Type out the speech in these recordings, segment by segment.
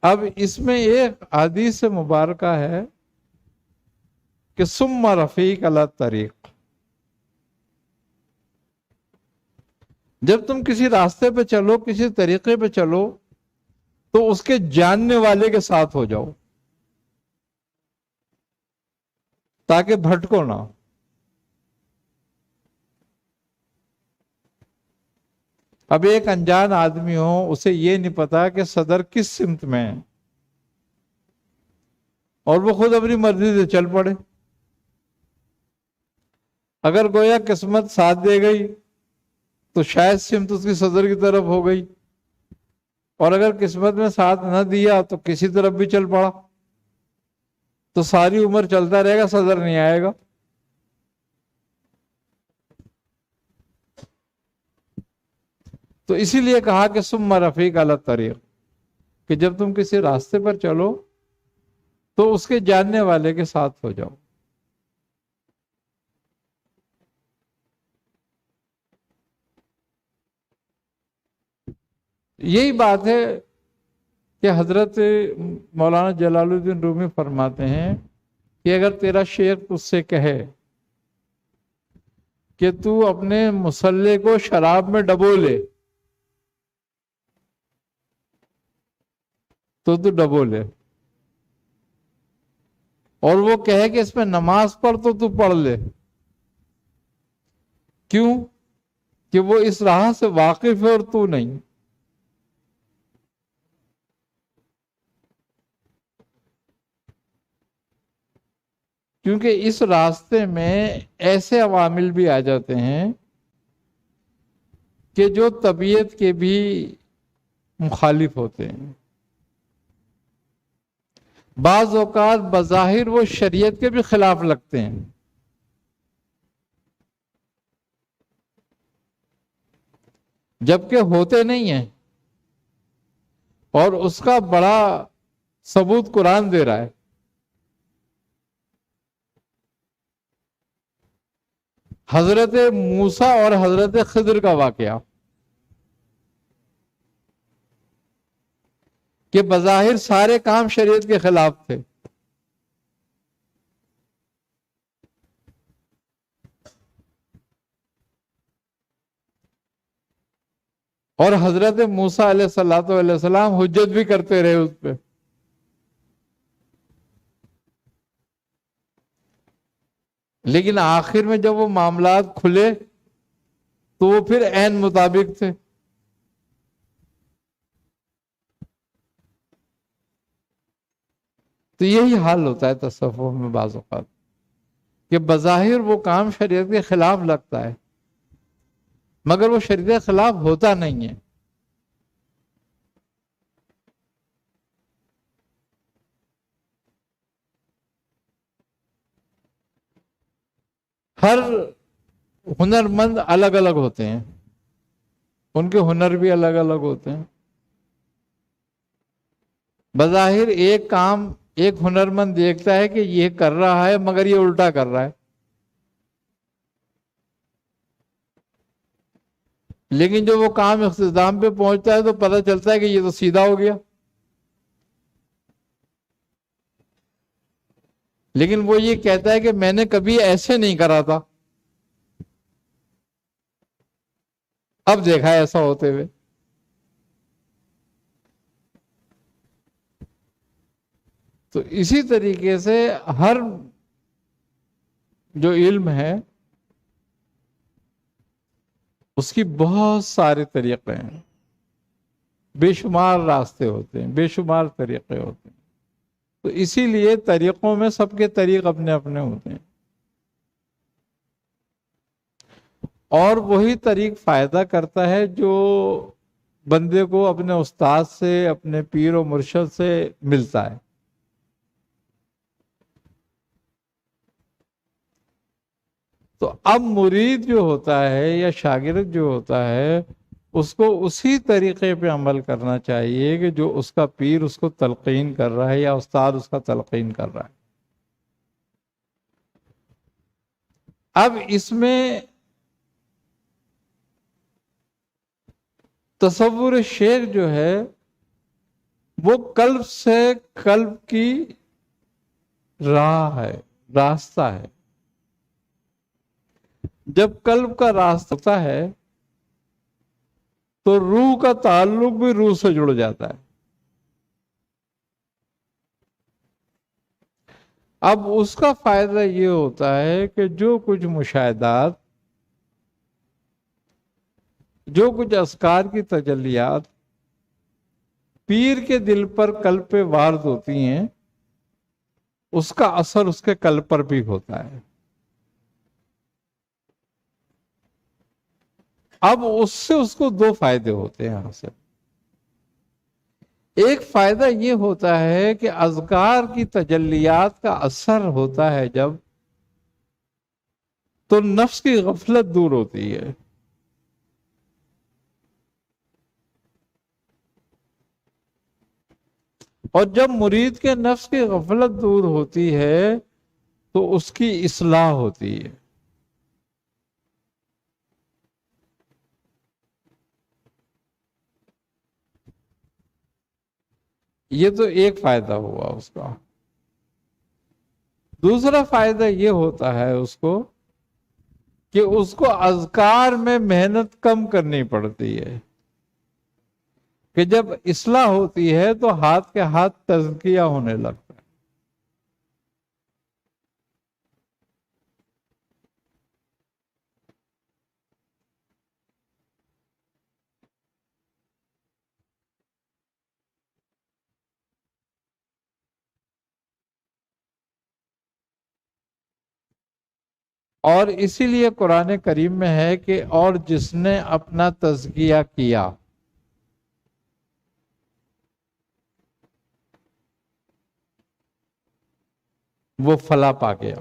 اب اس میں ایک حدیث مبارکہ ہے کہ ثم رفیق علی طریق، جب تم کسی راستے پہ چلو، کسی طریقے پہ چلو، تو اس کے جاننے والے کے ساتھ ہو جاؤ تاکہ بھٹکو نہ۔ اب ایک انجان آدمی ہو، اسے یہ نہیں پتا کہ صدر کس سمت میں ہے، اور وہ خود اپنی مرضی سے چل پڑے۔ اگر گویا قسمت ساتھ دے گئی تو شاید سمت اس کی صدر کی طرف ہو گئی، اور اگر قسمت میں ساتھ نہ دیا تو کسی طرف بھی چل پڑا، تو ساری عمر چلتا رہے گا، صدر نہیں آئے گا۔ تو اسی لیے کہا کہ ثم رفیق علی طریق، کہ جب تم کسی راستے پر چلو تو اس کے جاننے والے کے ساتھ ہو جاؤ۔ یہی بات ہے کہ حضرت مولانا جلال الدین رومی فرماتے ہیں کہ اگر تیرا شیخ تجھ سے کہے کہ تو اپنے مصلے کو شراب میں ڈبو لے، تو ڈبو لے، اور وہ کہے کہ اس میں نماز پڑھ تو پڑھ لے، کیوں؟ کہ وہ اس راہ سے واقف ہے اور تو نہیں۔ کیونکہ اس راستے میں ایسے عوامل بھی آ جاتے ہیں کہ جو طبیعت کے بھی مخالف ہوتے ہیں، بعض اوقات بظاہر وہ شریعت کے بھی خلاف لگتے ہیں، جبکہ ہوتے نہیں ہیں، اور اس کا بڑا ثبوت قرآن دے رہا ہے۔ حضرت موسیٰ اور حضرت خضر کا واقعہ کہ بظاہر سارے کام شریعت کے خلاف تھے، اور حضرت موسیٰ علیہ السلام حجت بھی کرتے رہے اس پہ۔ لیکن آخر میں جب وہ معاملات کھلے تو وہ پھر عین مطابق تھے۔ تو یہی حال ہوتا ہے تصوف میں بعض اوقات کہ بظاہر وہ کام شریعت کے خلاف لگتا ہے، مگر وہ شریعت کے خلاف ہوتا نہیں ہے۔ ہر ہنرمند الگ الگ ہوتے ہیں، ان کے ہنر بھی الگ الگ ہوتے ہیں۔ بظاہر ایک کام ایک ہنرمند دیکھتا ہے کہ یہ کر رہا ہے، مگر یہ الٹا کر رہا ہے، لیکن جب وہ کام اختتام پہ پہنچتا ہے تو پتہ چلتا ہے کہ یہ تو سیدھا ہو گیا۔ لیکن وہ یہ کہتا ہے کہ میں نے کبھی ایسے نہیں کرا تھا، اب دیکھا ہے ایسا ہوتے ہوئے۔ تو اسی طریقے سے ہر جو علم ہے اس کی بہت سارے طریقے ہیں، بے شمار راستے ہوتے ہیں، بے شمار طریقے ہوتے ہیں۔ تو اسی لیے طریقوں میں سب کے طریق اپنے اپنے ہوتے ہیں، اور وہی طریق فائدہ کرتا ہے جو بندے کو اپنے استاد سے، اپنے پیر و مرشد سے ملتا ہے۔ تو اب مرید جو ہوتا ہے یا شاگرد جو ہوتا ہے اس کو اسی طریقے پہ عمل کرنا چاہیے کہ جو اس کا پیر اس کو تلقین کر رہا ہے یا استاد اس کا تلقین کر رہا ہے۔ اب اس میں تصور شیخ جو ہے وہ قلب سے قلب کی راہ ہے، راستہ ہے. جب قلب کا راستہ ہوتا ہے تو روح کا تعلق بھی روح سے جڑ جاتا ہے. اب اس کا فائدہ یہ ہوتا ہے کہ جو کچھ مشاہدات، جو کچھ اذکار کی تجلیات پیر کے دل پر قلب پہ وارد ہوتی ہیں، اس کا اثر اس کے قلب پر بھی ہوتا ہے. اب اس سے اس کو دو فائدے ہوتے ہیں حاصل. ایک فائدہ یہ ہوتا ہے کہ اذکار کی تجلیات کا اثر ہوتا ہے جب، تو نفس کی غفلت دور ہوتی ہے. اور جب مرید کے نفس کی غفلت دور ہوتی ہے تو اس کی اصلاح ہوتی ہے. یہ تو ایک فائدہ ہوا اس کا. دوسرا فائدہ یہ ہوتا ہے اس کو کہ اس کو اذکار میں محنت کم کرنی پڑتی ہے، کہ جب اصلاح ہوتی ہے تو ہاتھ کے ہاتھ تزکیہ ہونے لگتا ہے. اور اسی لیے قرآن کریم میں ہے کہ اور جس نے اپنا تزکیہ کیا وہ فلاح پا گیا.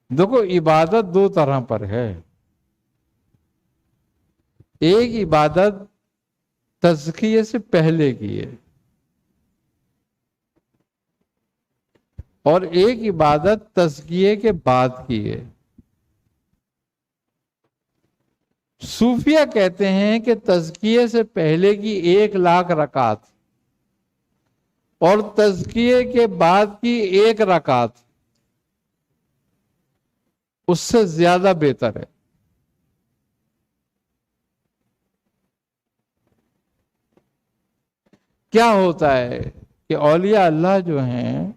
دیکھو عبادت دو طرح پر ہے. ایک عبادت تزکیے سے پہلے کی ہے اور ایک عبادت تزکیے کے بعد کی ہے. صوفیہ کہتے ہیں کہ تزکیے سے پہلے کی 1,00,000 رکعت اور تزکیے کے بعد کی 1 رکعت اس سے زیادہ بہتر ہے. کیا ہوتا ہے کہ اولیاء اللہ جو ہیں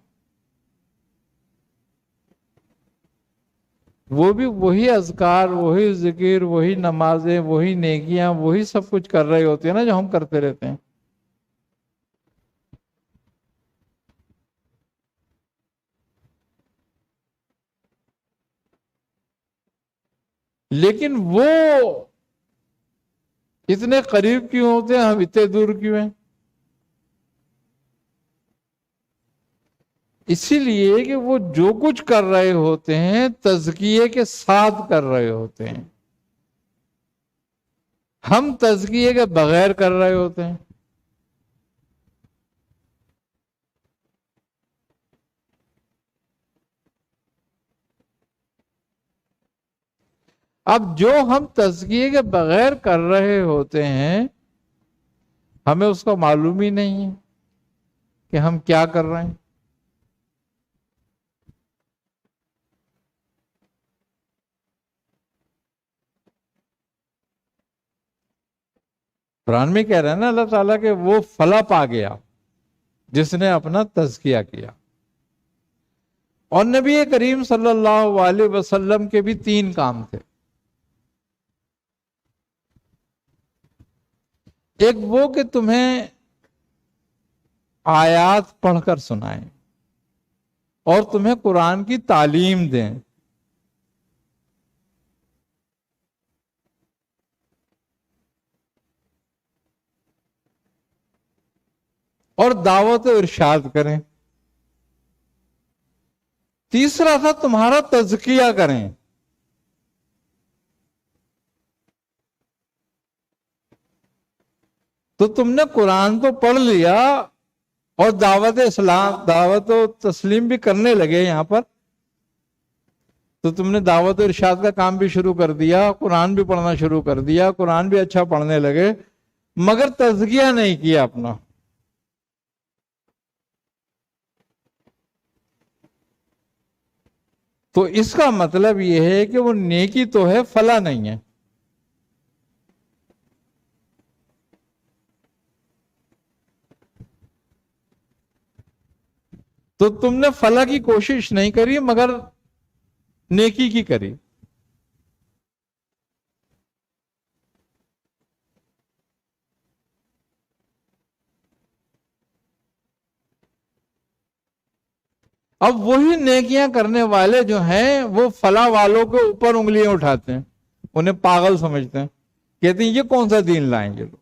وہ بھی وہی اذکار، وہی ذکر، وہی نمازیں، وہی نیکیاں، وہی سب کچھ کر رہے ہوتے ہیں نا جو ہم کرتے رہتے ہیں. لیکن وہ اتنے قریب کیوں ہوتے ہیں، ہم اتنے دور کیوں ہیں؟ اسی لیے کہ وہ جو کچھ کر رہے ہوتے ہیں تزکیے کے ساتھ کر رہے ہوتے ہیں، ہم تزکیے کے بغیر کر رہے ہوتے ہیں. اب جو ہم تزکیے کے بغیر کر رہے ہوتے ہیں ہمیں اس کا معلوم ہی نہیں ہے کہ ہم کیا کر رہے ہیں. قرآن میں کہہ رہے ہیں نا اللہ تعالیٰ کہ وہ فلاح پا گیا جس نے اپنا تزکیہ کیا. اور نبی کریم صلی اللہ علیہ وسلم کے بھی 3 کام تھے. ایک وہ کہ تمہیں آیات پڑھ کر سنائیں اور تمہیں قرآن کی تعلیم دیں. اور دعوت و ارشاد کریں. تیسرا تھا تمہارا تزکیہ کریں. تو تم نے قرآن تو پڑھ لیا اور دعوت اسلام، دعوت و تسلیم بھی کرنے لگے یہاں پر، تو تم نے دعوت و ارشاد کا کام بھی شروع کر دیا، قرآن بھی پڑھنا شروع کر دیا، قرآن بھی اچھا پڑھنے لگے، مگر تزکیہ نہیں کیا اپنا۔ تو اس کا مطلب یہ ہے کہ وہ نیکی تو ہے، فلاح نہیں ہے۔ تو تم نے فلاح کی کوشش نہیں کری مگر نیکی کی کری۔ اب وہی نیکیاں کرنے والے جو ہیں وہ فلاح والوں کے اوپر انگلیاں اٹھاتے ہیں، انہیں پاگل سمجھتے ہیں، کہتے ہیں یہ کون سا دین لائیں گے لوگ۔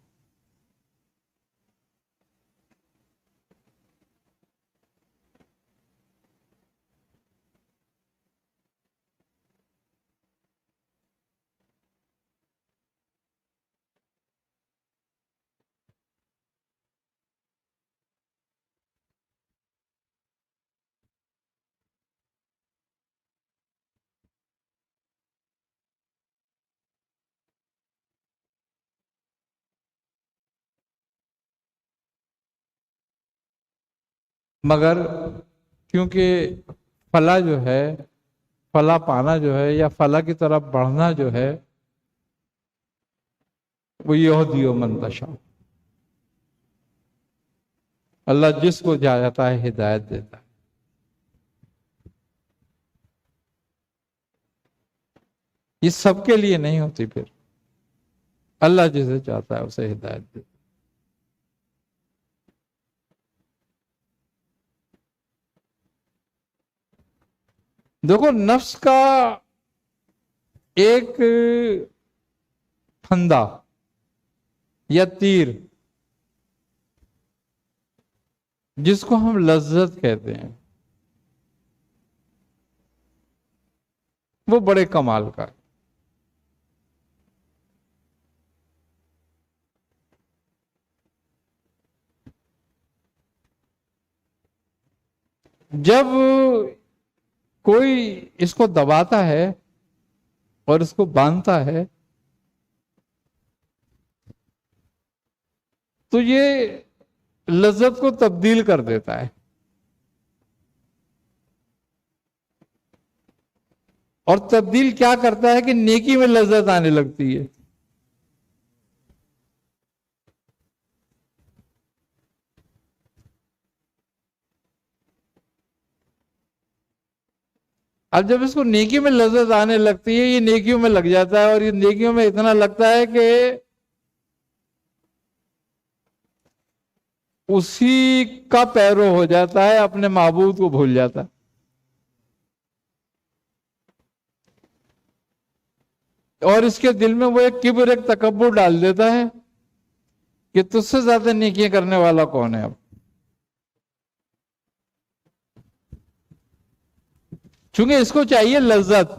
مگر کیونکہ فلاح جو ہے، فلاح پانا جو ہے یا فلاح کی طرف بڑھنا جو ہے، وہ یہودی و منتشا، اللہ جس کو چاہتا ہے ہدایت دیتا ہے۔ یہ سب کے لیے نہیں ہوتی، پھر اللہ جسے چاہتا ہے اسے ہدایت دیتا ہے۔ دیکھو، نفس کا ایک پھندا یا تیر جس کو ہم لذت کہتے ہیں، وہ بڑے کمال کا ہے۔ جب کوئی اس کو دباتا ہے اور اس کو باندھتا ہے تو یہ لذت کو تبدیل کر دیتا ہے، اور تبدیل کیا کرتا ہے کہ نیکی میں لذت آنے لگتی ہے۔ اب جب اس کو نیکی میں لذت آنے لگتی ہے، یہ نیکیوں میں لگ جاتا ہے، اور یہ نیکیوں میں اتنا لگتا ہے کہ اسی کا پیرو ہو جاتا ہے، اپنے معبود کو بھول جاتا ہے۔ اور اس کے دل میں وہ ایک کبر، ایک تکبر ڈال دیتا ہے کہ تجھ سے زیادہ نیکیاں کرنے والا کون ہے اب۔ چونکہ اس کو چاہیے لذت،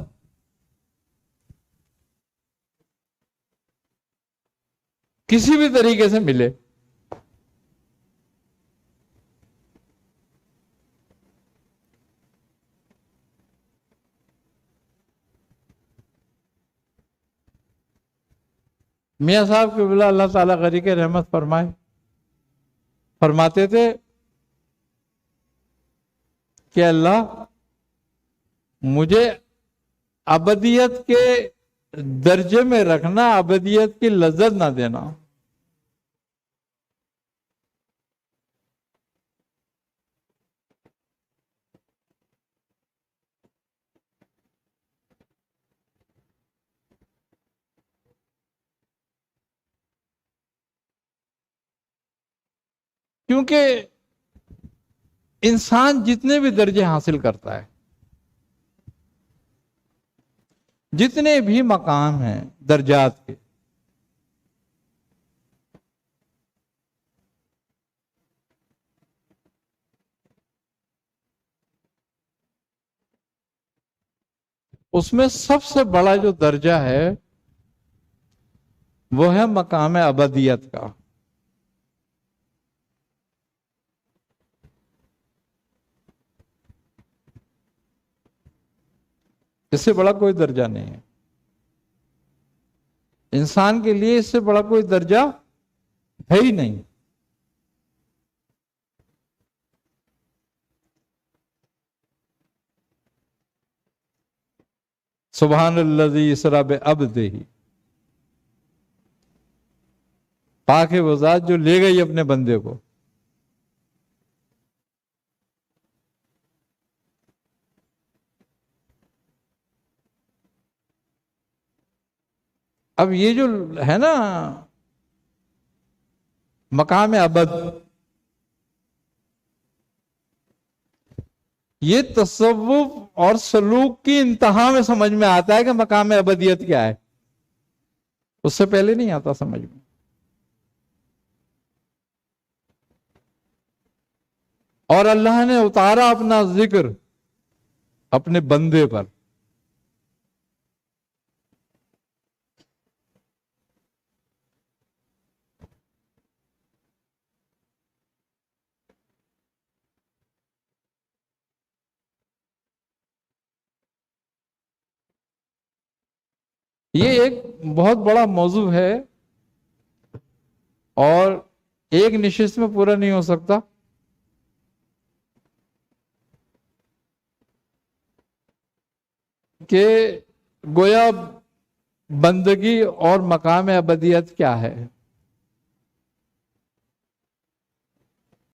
کسی بھی طریقے سے ملے۔ میاں صاحب کے بلا اللہ تعالیٰ غریق رحمت فرماتے تھے کہ اللہ مجھے ابدیت کے درجے میں رکھنا، ابدیت کی لذت نہ دینا۔ کیونکہ انسان جتنے بھی درجے حاصل کرتا ہے، جتنے بھی مقام ہیں درجات کے، اس میں سب سے بڑا جو درجہ ہے وہ ہے مقام ابدیت کا۔ اس سے بڑا کوئی درجہ نہیں ہے انسان کے لیے، اس سے بڑا کوئی درجہ ہے ہی نہیں۔ سبحان الذی اسری بعبدہ، پاک ہے وہ ذات جو لے گئی اپنے بندے کو۔ اب یہ جو ہے نا مقام ابد، یہ تصوف اور سلوک کی انتہا میں سمجھ میں آتا ہے کہ مقام ابدیت کیا ہے، اس سے پہلے نہیں آتا سمجھ میں۔ اور اللہ نے اتارا اپنا ذکر اپنے بندے پر۔ یہ ایک بہت بڑا موضوع ہے اور ایک نشست میں پورا نہیں ہو سکتا۔ کہ گویا بندگی اور مقام ابدیت کیا ہے۔